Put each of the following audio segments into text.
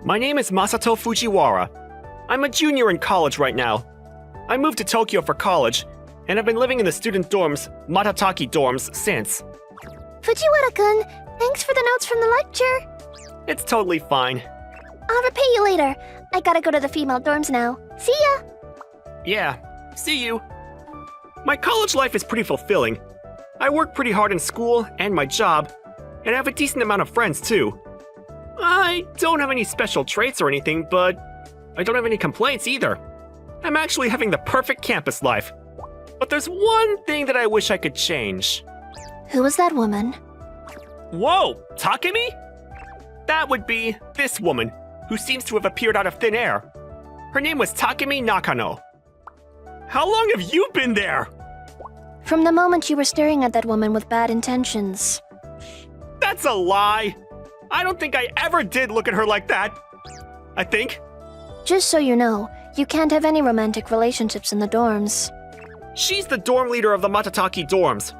My name is Masato Fujiwara. I'm a junior in college right now. I moved to Tokyo for college, and I've been living in the student dorms, Matataki dorms, since. Fujiwara-kun, thanks for the notes from the lecture. It's totally fine. I'll repay you later. I gotta go to the female dorms now. See ya! Yeah, see you. My college life is pretty fulfilling. I work pretty hard in school and my job, and I have a decent amount of friends too. I don't have any special traits or anything, but I don't have any complaints either. I'm actually having the perfect campus life. But there's one thing that I wish I could change. Who was that woman? Whoa, Takemi? That would be this woman, who seems to have appeared out of thin air. Her name was Takemi Nakano. How long have you been there? From the moment you were staring at that woman with bad intentions. That's a lie. I don't think I ever did look at her like that. I think. Just so you know, you can't have any romantic relationships in the dorms. She's the dorm leader of the Matataki dorms.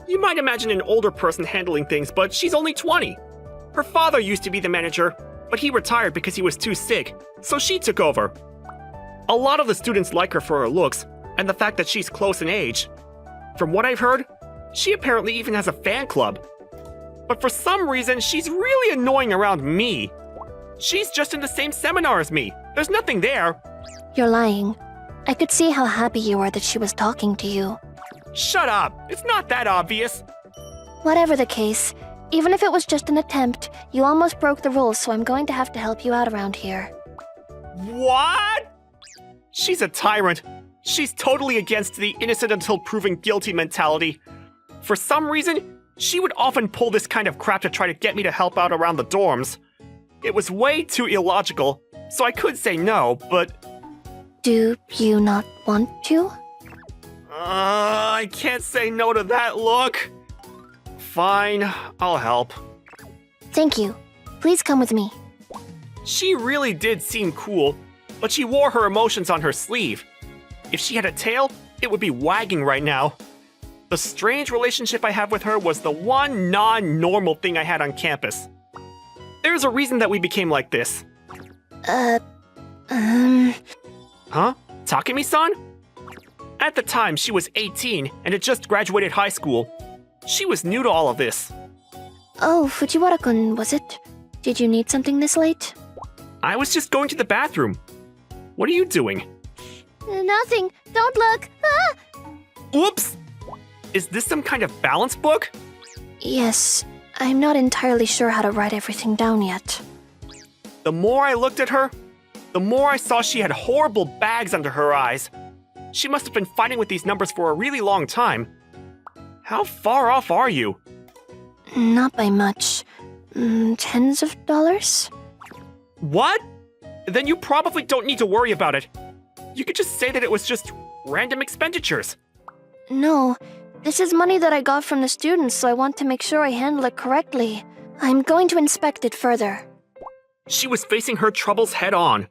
You might imagine an older person handling things, but she's only 20. Her father used to be the manager, but he retired because he was too sick, so she took over. A lot of the students like her for her looks, and the fact that she's close in age. From what I've heard, she apparently even has a fan club. But for some reason, she's really annoying around me. She's just in the same seminar as me. There's nothing there. You're lying. I could see how happy you were that she was talking to you. Shut up. It's not that obvious. Whatever the case, even if it was just an attempt, you almost broke the rules, so I'm going to have to help you out around here. What? She's a tyrant. She's totally against the innocent until proven guilty mentality. For some reason, she would often pull this kind of crap to try to get me to help out around the dorms. It was way too illogical, so I could say no, but... Do you not want to? I can't say no to that look. Fine, I'll help. Thank you. Please come with me. She really did seem cool, but she wore her emotions on her sleeve. If she had a tail, it would be wagging right now. The strange relationship I have with her was the one non-normal thing I had on campus. There's a reason that we became like this. Huh? Takemi-san? At the time, she was 18 and had just graduated high school. She was new to all of this. Oh, Fujiwara-kun, was it? Did you need something this late? I was just going to the bathroom. What are you doing? Nothing. Don't look. Ah! Whoops! Is this some kind of balance book? Yes. I'm not entirely sure how to write everything down yet. The more I looked at her, the more I saw she had horrible bags under her eyes. She must have been fighting with these numbers for a really long time. How far off are you? Not by much. Tens of dollars? What? Then you probably don't need to worry about it. You could just say that it was just random expenditures. No. This is money that I got from the students, so I want to make sure I handle it correctly. I'm going to inspect it further. She was facing her troubles head on.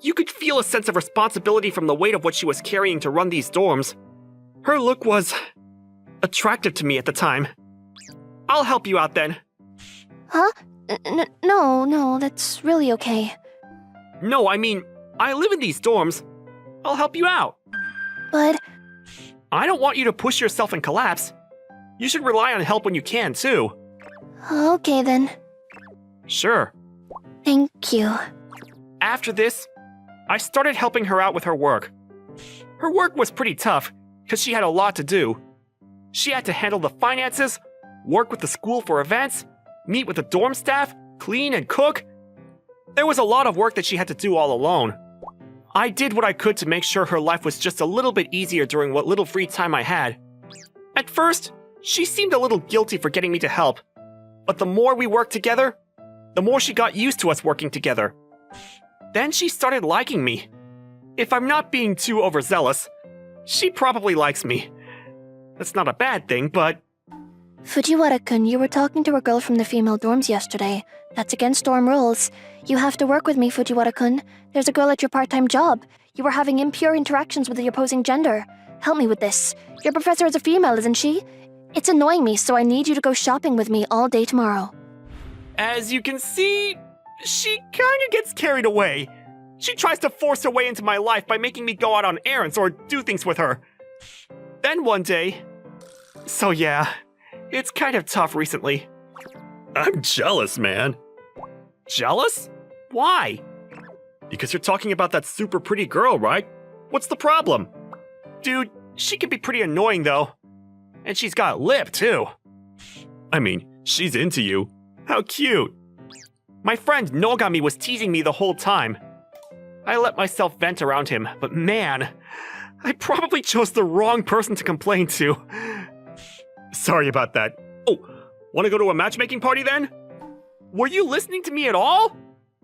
You could feel a sense of responsibility from the weight of what she was carrying to run these dorms. Her look was attractive to me at the time. I'll help you out then. Huh? No, that's really okay. No, I mean, I live in these dorms. I'll help you out. But... I don't want you to push yourself and collapse. You should rely on help when you can, too. Okay, then. Sure. Thank you. After this, I started helping her out with her work. Her work was pretty tough, because she had a lot to do. She had to handle the finances, work with the school for events, meet with the dorm staff, clean and cook. There was a lot of work that she had to do all alone. I did what I could to make sure her life was just a little bit easier during what little free time I had. At first, she seemed a little guilty for getting me to help, but the more we worked together, the more she got used to us working together. Then she started liking me. If I'm not being too overzealous, she probably likes me. That's not a bad thing, but... Fujiwara-kun, you were talking to a girl from the female dorms yesterday. That's against dorm rules. You have to work with me, Fujiwara-kun. There's a girl at your part-time job. You were having impure interactions with the opposing gender. Help me with this. Your professor is a female, isn't she? It's annoying me, so I need you to go shopping with me all day tomorrow. As you can see, she kinda gets carried away. She tries to force her way into my life by making me go out on errands or do things with her. Then one day... So yeah, it's kind of tough recently. I'm jealous, man. Jealous? Why? Because you're talking about that super pretty girl, right? What's the problem? Dude, she can be pretty annoying though. And she's got lip too. I mean, she's into you. How cute. My friend Nogami was teasing me the whole time. I let myself vent around him, but man, I probably chose the wrong person to complain to. Sorry about that. Oh, want to go to a matchmaking party then? Were you listening to me at all?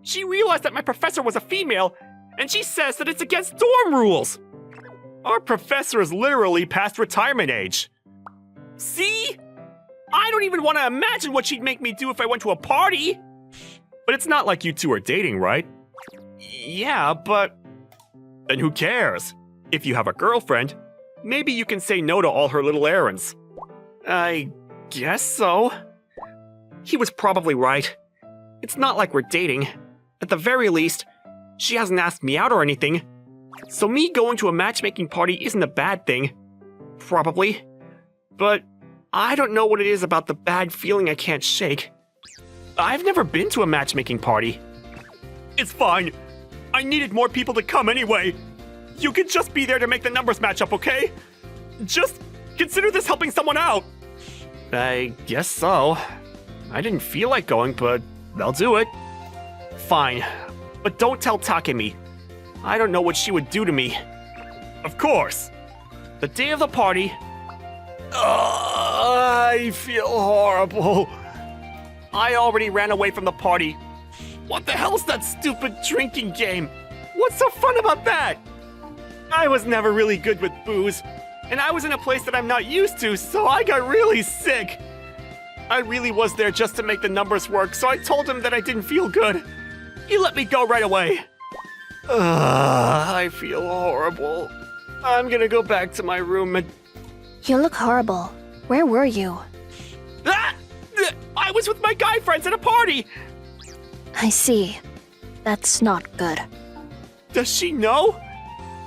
She realized that my professor was a female, and she says that it's against dorm rules. Our professor is literally past retirement age. See? I don't even want to imagine what she'd make me do if I went to a party. But it's not like you two are dating, right? Yeah, but... Then who cares? If you have a girlfriend, maybe you can say no to all her little errands. I guess so. He was probably right. It's not like we're dating. At the very least, she hasn't asked me out or anything. So me going to a matchmaking party isn't a bad thing. Probably. But I don't know what it is about the bad feeling I can't shake. I've never been to a matchmaking party. It's fine. I needed more people to come anyway. You could just be there to make the numbers match up, okay? Just consider this helping someone out. I guess so. I didn't feel like going, but I'll do it. Fine. But don't tell Takemi. I don't know what she would do to me. Of course. The day of the party... I feel horrible. I already ran away from the party. What the hell is that stupid drinking game? What's so fun about that? I was never really good with booze, and I was in a place that I'm not used to, so I got really sick. I really was there just to make the numbers work, so I told him that I didn't feel good. He let me go right away. I feel horrible. I'm gonna go back to my room and... You look horrible. Where were you? Ah! I was with my guy friends at a party! I see. That's not good. Does she know?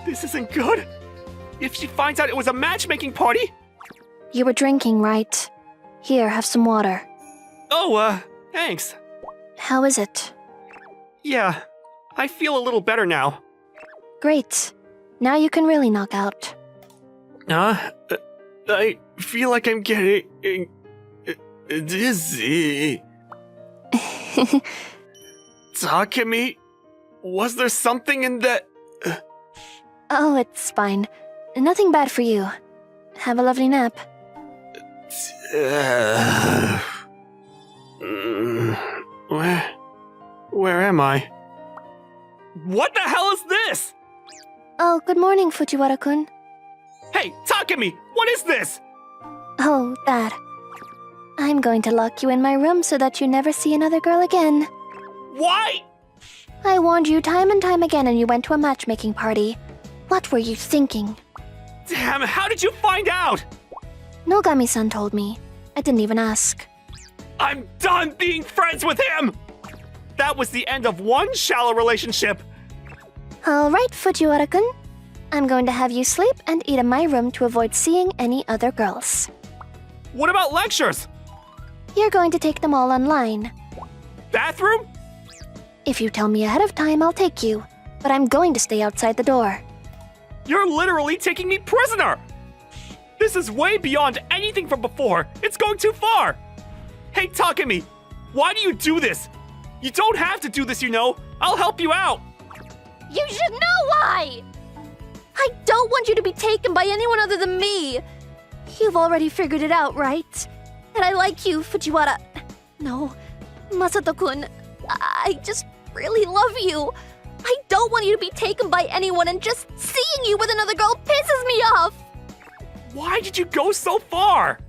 This isn't good. If she finds out it was a matchmaking party... You were drinking, right? Here, have some water. Oh, thanks. How is it? Yeah, I feel a little better now. Great. Now you can really knock out. I feel like I'm getting... dizzy. Takemi, was there something in that... Oh, it's fine. Nothing bad for you. Have a lovely nap. Where am I? What the hell is this? Oh, good morning, Fujiwara-kun. Hey, Takemi, what is this? Oh, that. I'm going to lock you in my room so that you never see another girl again. Why? I warned you time and time again and you went to a matchmaking party. What were you thinking? Damn, how did you find out? Nogami-san told me. I didn't even ask. I'm done being friends with him! That was the end of one shallow relationship. Alright, Fujiwara-kun. I'm going to have you sleep and eat in my room to avoid seeing any other girls. What about lectures? You're going to take them all online. Bathroom? If you tell me ahead of time, I'll take you. But I'm going to stay outside the door. You're literally taking me prisoner! This is way beyond anything from before. It's going too far. Hey, Takemi, why do you do this? You don't have to do this, you know. I'll help you out. You should know why! I don't want you to be taken by anyone other than me. You've already figured it out, right? And I like you, Fujiwara. No, Masato-kun. I just really love you. I don't want you to be taken by anyone, and just seeing you with another girl pisses me off. Why did you go so far?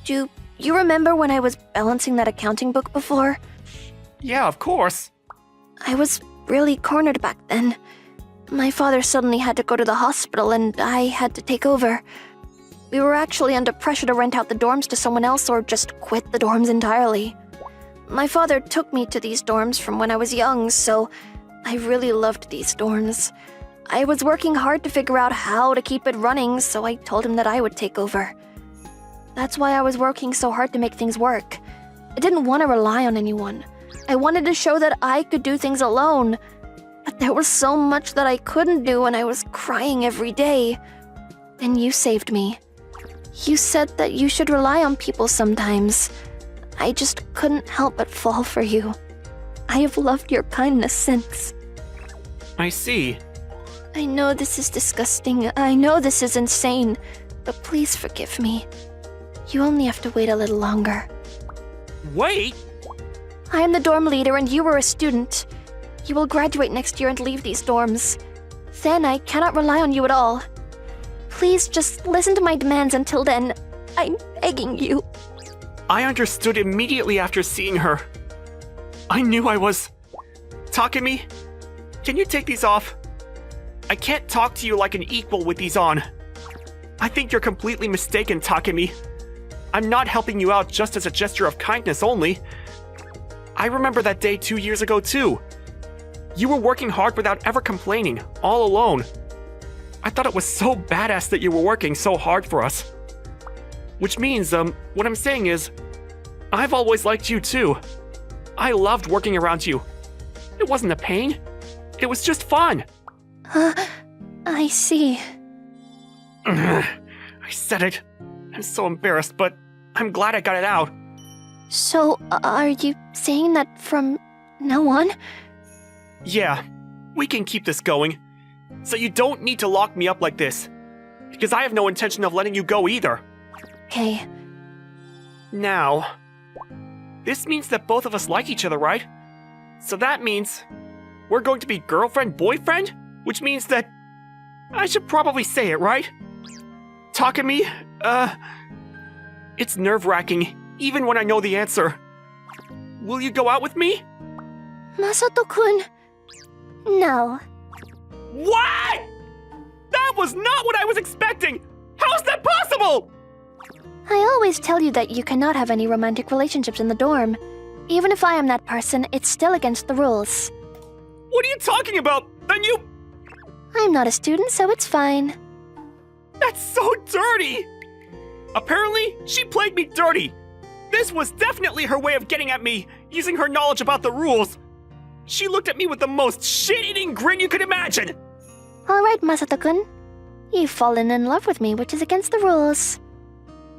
Do you remember when I was balancing that accounting book before? Yeah, of course. I was really cornered back then. My father suddenly had to go to the hospital and I had to take over. We were actually under pressure to rent out the dorms to someone else or just quit the dorms entirely. My father took me to these dorms from when I was young, so I really loved these dorms. I was working hard to figure out how to keep it running, so I told him that I would take over. That's why I was working so hard to make things work. I didn't want to rely on anyone. I wanted to show that I could do things alone. But there was so much that I couldn't do, and I was crying every day. And you saved me. You said that you should rely on people sometimes. I just couldn't help but fall for you. I have loved your kindness since. I see. I know this is disgusting. I know this is insane. But please forgive me. You only have to wait a little longer. Wait! I am the dorm leader and you were a student. You will graduate next year and leave these dorms. Then I cannot rely on you at all. Please just listen to my demands until then. I'm begging you. I understood immediately after seeing her. I knew I was... Takemi, can you take these off? I can't talk to you like an equal with these on. I think you're completely mistaken, Takemi. I'm not helping you out just as a gesture of kindness only. I remember that day 2 years ago too. You were working hard without ever complaining, all alone. I thought it was so badass that you were working so hard for us. Which means, what I'm saying is, I've always liked you too. I loved working around you. It wasn't a pain. It was just fun. I see. I said it. I'm so embarrassed, but I'm glad I got it out. So, are you saying that from now on? Yeah, we can keep this going. So you don't need to lock me up like this. Because I have no intention of letting you go either. Okay. Now, this means that both of us like each other, right? So that means we're going to be girlfriend-boyfriend? Which means that I should probably say it, right? Takemi, it's nerve-wracking, even when I know the answer. Will you go out with me? Masato-kun. No. What? That was not what I was expecting! How is that possible? I always tell you that you cannot have any romantic relationships in the dorm. Even if I am that person, it's still against the rules. What are you talking about? Then you... I'm not a student, so it's fine. That's so dirty! Apparently, she played me dirty. This was definitely her way of getting at me, using her knowledge about the rules. She looked at me with the most shit-eating grin you could imagine. Alright, Masato-kun. You've fallen in love with me, which is against the rules.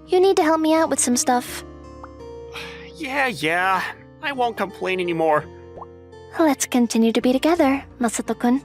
You need to help me out with some stuff. Yeah. I won't complain anymore. Let's continue to be together, Masato-kun.